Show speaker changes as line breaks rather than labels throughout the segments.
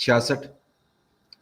66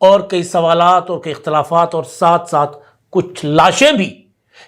اور کئی سوالات اور کئی اختلافات اور ساتھ ساتھ کچھ لاشیں بھی.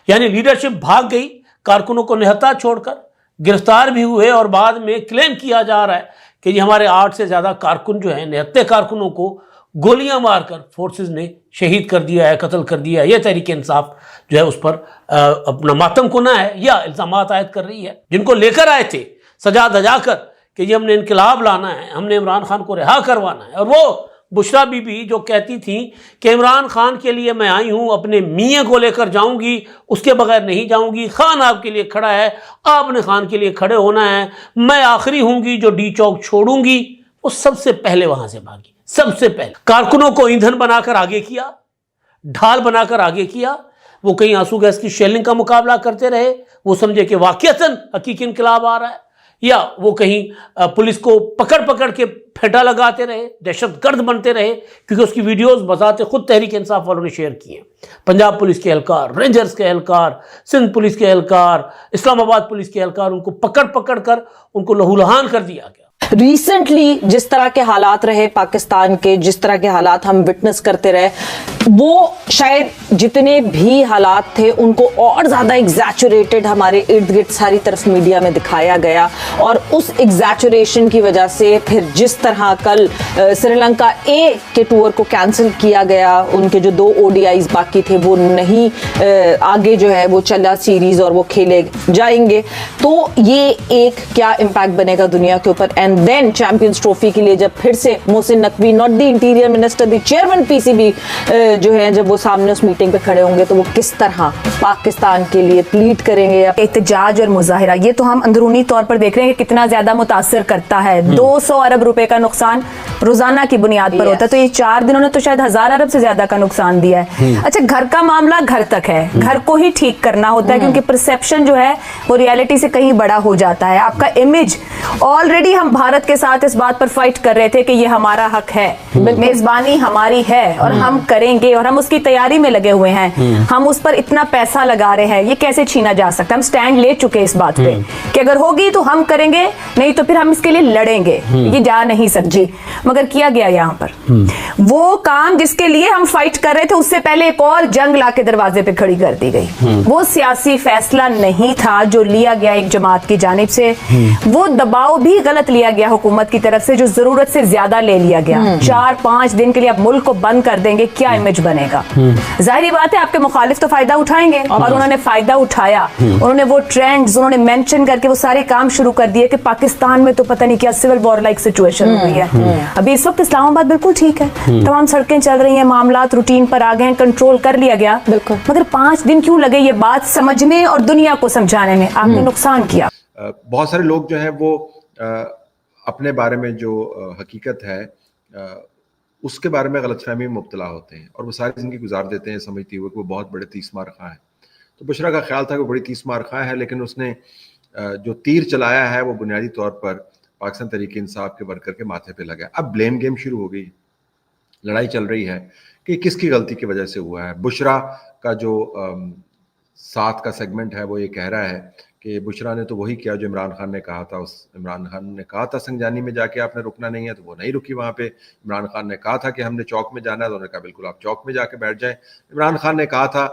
یعنی لیڈرشپ بھاگ گئی, کارکنوں کو نہتا چھوڑ کر, گرفتار بھی ہوئے, اور بعد میں کلیم کیا جا رہا ہے کہ یہ ہمارے 8 سے زیادہ کارکن جو ہیں, نہتے کارکنوں کو گولیاں مار کر فورسز نے شہید کر دیا ہے, قتل کر دیا ہے. یہ تحریک انصاف جو ہے اس پر اپنا ماتم کنا ہے یا الزامات عائد کر رہی ہے, جن کو لے کر آئے تھے سجا دجا کر کہ یہ ہم نے انقلاب لانا ہے, ہم نے عمران خان کو رہا کروانا ہے. اور وہ بشرا بی بی جو کہتی تھیں کہ عمران خان کے لیے میں آئی ہوں, اپنے میاں کو لے کر جاؤں گی, اس کے بغیر نہیں جاؤں گی, خان آپ کے لیے کھڑا ہے, آپ نے خان کے لیے کھڑے ہونا ہے, میں آخری ہوں گی جو ڈی چوک چھوڑوں گی, وہ سب سے پہلے وہاں سے بھاگی. سب سے پہلے کارکنوں کو ایندھن بنا کر آگے کیا, ڈھال بنا کر آگے کیا. وہ کہیں آنسو گیس کی شیلنگ کا مقابلہ کرتے رہے, وہ سمجھے کہ واقعتاً حقیقی انقلاب آ رہا ہے, یا وہ کہیں پولیس کو پکڑ پکڑ کے پھیٹا لگاتے رہے, دہشت گرد بنتے رہے, کیونکہ اس کی ویڈیوز بذات خود تحریک انصاف والوں نے شیئر کی ہیں. پنجاب پولیس کے اہلکار, رینجرز کے اہلکار, سندھ پولیس کے اہلکار, اسلام آباد پولیس کے اہلکار, ان کو پکڑ پکڑ کر ان کو لہو لہان کر دیا گیا.
ریسنٹلی جس طرح کے حالات رہے پاکستان کے, جس طرح کے حالات ہم وٹنس کرتے رہے, وہ شاید جتنے بھی حالات تھے ان کو اور زیادہ ایگزیچوریٹڈ ہمارے ارد گرد ساری طرف میڈیا میں دکھایا گیا, اور اس ایگزیچوریشن کی وجہ سے پھر جس طرح کل سری لنکا اے کے ٹور کو کینسل کیا گیا, ان کے جو 2 ODIs باقی تھے وہ نہیں آگے جو ہے وہ چلا سیریز اور وہ کھیلے جائیں گے, تو یہ ایک کیا امپیکٹ بنے گا دنیا کے اوپر. اینڈ دین چیمپئنز ٹرافی کے لیے جب پھر سے Mohsin Naqvi, not the interior minister, the chairman PCB جو ہے, جب وہ سامنے اس میٹنگ پہ کھڑے ہوں گے تو وہ کس طرح پاکستان کے لیے پلیڈ کریں گے.
احتجاج اور مظاہرہ, یہ تو ہم اندرونی طور پر دیکھ رہے ہیں کہ کتنا زیادہ متاثر کرتا ہے. 200 ارب روپے کا نقصان روزانہ کی بنیاد پر ہوتا ہے, تو یہ 4 دنوں نے تو شاید 1000 ارب سے زیادہ کا نقصان دیا ہے. اچھا, گھر کا معاملہ گھر تک ہے, گھر کو ہی ٹھیک کرنا ہوتا ہے, کیونکہ پرسیپشن جو ہے وہ ریالٹی سے کہیں بڑا ہو جاتا ہے. آپ کا امیج آلریڈی, ہم بھارت کے ساتھ اس بات پر فائٹ کر رہے تھے کہ یہ ہمارا حق ہے, میزبانی ہماری ہے اور ہم کریں گے, اور ہم اس کی تیاری میں لگے ہوئے ہیں, ہم اس پر اتنا پیسہ لگا رہے ہیں, یہ کیسے چھینا جا سکتا ہے. ہم سٹینڈ لے چکے اس بات پہ کہ اگر ہوگی تو ہم کریں گے, نہیں تو پھر ہم اس کے لیے لڑیں گے, یہ جا نہیں سکتی. مگر کیا گیا یہاں پر وہ کام جس کے لیے ہم فائٹ کر رہے تھے, اس سے پہلے ایک اور جنگ لا کے دروازے پہ کھڑی کر دی گئی. وہ سیاسی فیصلہ نہیں تھا جو لیا گیا ایک جماعت کی جانب سے, وہ دباؤ بھی غلط لیا گیا حکومت کی طرف سے, جو ضرورت سے زیادہ لے لیا گیا. 4-5 دن کے لیے اب ملک کو بند کر دیں گے, کیا امیج بنے گا. ظاہری بات ہے آپ کے مخالف تو فائدہ اٹھائیں گے, اور انہوں نے فائدہ اٹھایا. انہوں نے وہ ٹرینڈز انہوں نے مینشن کر کے وہ سارے کام شروع کر دیے کہ پاکستان میں تو پتہ نہیں کیا سول وار لائک سچویشن ہو گئی ہے. ابھی اس وقت اسلام آباد بالکل ٹھیک ہے, تمام سڑکیں چل رہی ہیں, معاملات روٹین پر آ گئے ہیں, کنٹرول کر لیا گیا. مگر 5 دن کیوں لگے یہ بات سمجھنے اور دنیا کو سمجھانے میں؟ آپ نے نقصان کیا.
بہت سارے لوگ جو ہیں وہ اپنے بارے میں جو حقیقت ہے اس کے بارے میں غلط فہمی میں مبتلا ہوتے ہیں, اور وہ ساری زندگی گزار دیتے ہیں سمجھتے ہوئے کہ وہ بہت بڑے 30 مار خواہ ہیں. تو بشرا کا خیال تھا کہ وہ بڑی 30 مار خواہ ہے, لیکن اس نے جو تیر چلایا ہے وہ بنیادی طور پر پاکستان تحریک انصاف کے ورکر کے ماتھے پہ لگا. اب بلیم گیم شروع ہو گئی, لڑائی چل رہی ہے کہ کس کی غلطی کی وجہ سے ہوا ہے. بشرا کا جو ساتھ کا سیگمنٹ ہے وہ یہ کہہ رہا ہے کہ بشرا نے تو وہی کیا جو عمران خان نے کہا تھا. عمران خان نے کہا تھا سنجانی میں جا کے آپ نے رکنا نہیں ہے, تو وہ نہیں رکی وہاں پہ. عمران خان نے کہا تھا کہ ہم نے چوک میں جانا ہے, تو انہوں نے کہا بالکل آپ چوک میں جا کے بیٹھ جائیں. عمران خان نے کہا تھا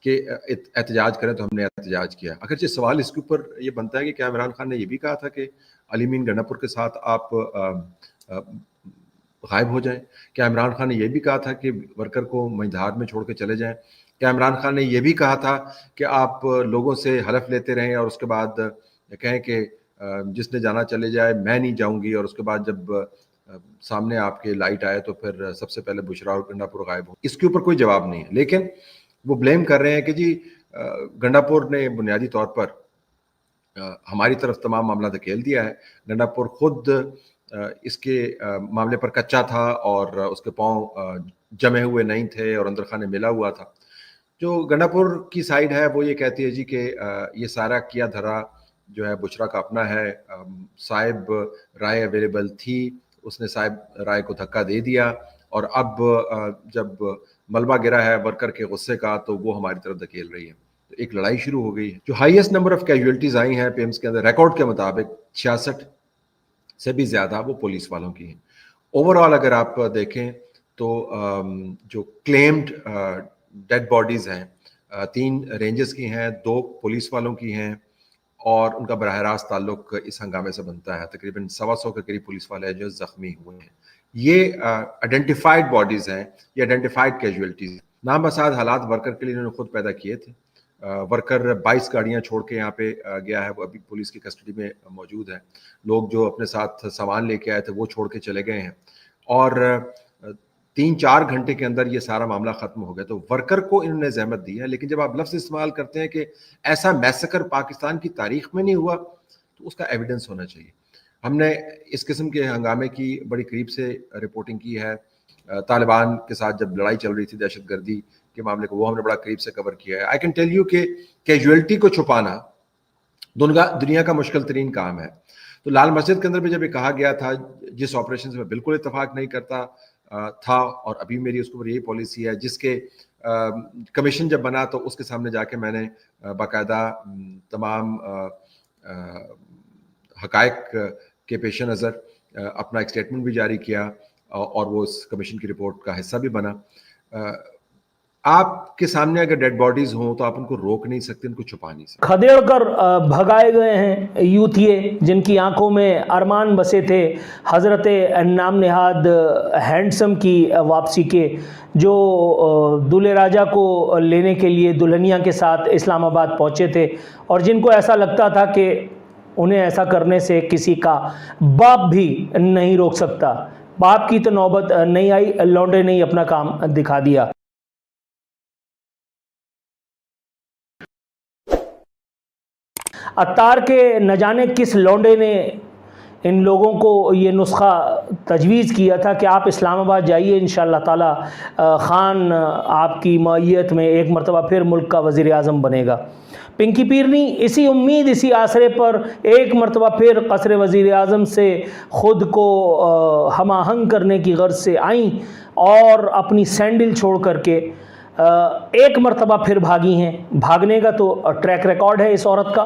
کہ احتجاج کریں, تو ہم نے احتجاج کیا. اگرچہ سوال اس کے اوپر یہ بنتا ہے کہ کیا عمران خان نے یہ بھی کہا تھا کہ علی مین گنڈاپور کے ساتھ آپ غائب ہو جائیں؟ کیا عمران خان نے یہ بھی کہا تھا کہ ورکر کو مجھار میں چھوڑ کے چلے جائیں؟ کیا عمران خان نے یہ بھی کہا تھا کہ آپ لوگوں سے حلف لیتے رہیں اور اس کے بعد کہیں کہ جس نے جانا چلے جائے, میں نہیں جاؤں گی, اور اس کے بعد جب سامنے آپ کے لائٹ آئے تو پھر سب سے پہلے بشرا اور گنڈاپور غائب ہو؟ اس کے اوپر کوئی جواب نہیں ہے, لیکن وہ بلیم کر رہے ہیں کہ جی گنڈاپور نے بنیادی طور پر ہماری طرف تمام معاملہ دھکیل دیا ہے. گنڈاپور خود اس کے معاملے پر کچا تھا اور اس کے پاؤں جمے ہوئے نہیں تھے اور اندر خانے ملا ہوا تھا. جو گنڈاپور کی سائیڈ ہے وہ یہ کہتی ہے جی کہ یہ سارا کیا دھرا جو ہے بشرا کا اپنا ہے. صاحب رائے اویلیبل تھی, اس نے صاحب رائے کو دھکا دے دیا, اور اب جب ملبہ گرا ہے ورکر کے غصے کا تو وہ ہماری طرف دھکیل رہی ہے. تو ایک لڑائی شروع ہو گئی ہے. جو ہائیسٹ نمبر آف کیجویلٹیز آئی ہیں پیمز کے اندر ریکارڈ کے مطابق 66 سے بھی زیادہ وہ پولیس والوں کی ہیں. اوور آل اگر آپ دیکھیں تو جو کلیمڈ ڈیڈ باڈیز ہیں 3 رینجرز کی ہیں، 2 پولیس والوں کی ہیں، اور ان کا براہ راست تعلق اس ہنگامے سے بنتا ہے. تقریباً 125 کے قریب پولیس والے ہیں جو زخمی ہوئے ہیں. یہ آئیڈینٹیفائڈ باڈیز ہیں، یہ آئیڈینٹیفائڈ کیجویلٹیز ہیں. نامساعد حالات ورکر کے لیے انہوں نے خود پیدا کیے تھے. ورکر 22 گاڑیاں چھوڑ کے یہاں پہ گیا ہے، وہ ابھی پولیس کی کسٹڈی میں موجود ہے. لوگ جو اپنے ساتھ سامان لے کے آئے تھے وہ چھوڑ کے چلے گئے ہیں، اور 3-4 گھنٹے کے اندر یہ سارا معاملہ ختم ہو گیا. تو ورکر کو انہوں نے زحمت دی ہے، لیکن جب آپ لفظ استعمال کرتے ہیں کہ ایسا میسکر پاکستان کی تاریخ میں نہیں ہوا، تو اس کا ایویڈنس ہونا چاہیے. ہم نے اس قسم کے ہنگامے کی بڑی قریب سے رپورٹنگ کی ہے. طالبان کے ساتھ جب لڑائی چل رہی تھی دہشت گردی کے معاملے کو، وہ ہم نے بڑا قریب سے کور کیا ہے. آئی کین ٹیل یو کہ کیجویلٹی کو چھپانا دنیا کا مشکل ترین کام ہے. تو لال مسجد کے اندر بھی جب یہ کہا گیا تھا، جس آپریشن سے میں بالکل اتفاق نہیں کرتا تھا، اور ابھی میری اس کے اوپر یہی پالیسی ہے، جس کے کمیشن جب بنا تو اس کے سامنے جا کے میں نے باقاعدہ تمام حقائق کے پیش نظر اپنا ایک اسٹیٹمنٹ بھی جاری کیا، اور وہ اس کمیشن کی رپورٹ کا حصہ بھی بنا. آپ کے سامنے اگر ڈیڈ باڈیز ہوں تو آپ ان کو روک نہیں سکتے، ان کو چھپا نہیں سکتے.
کھدیڑ کر بھگائے گئے ہیں یوتھیے جن کی آنکھوں میں ارمان بسے تھے حضرت نام نہاد ہینڈسم کی واپسی کے، جو دولہے راجہ کو لینے کے لیے دلہنیا کے ساتھ اسلام آباد پہنچے تھے، اور جن کو ایسا لگتا تھا کہ انہیں ایسا کرنے سے کسی کا باپ بھی نہیں روک سکتا. باپ کی تو نوبت نہیں آئی، لونڈے نے ہی اپنا کام دکھا دیا. عطار کے نہ جانے کس لونڈے نے ان لوگوں کو یہ نسخہ تجویز کیا تھا کہ آپ اسلام آباد جائیے، انشاءاللہ تعالی خان آپ کی معیت میں ایک مرتبہ پھر ملک کا وزیر اعظم بنے گا. پنکی پیرنی اسی امید، اسی آسرے پر ایک مرتبہ پھر قصر وزیر اعظم سے خود کو ہم آہنگ کرنے کی غرض سے آئیں، اور اپنی سینڈل چھوڑ کر کے ایک مرتبہ پھر بھاگی ہیں. بھاگنے کا تو ٹریک ریکارڈ ہے اس عورت کا.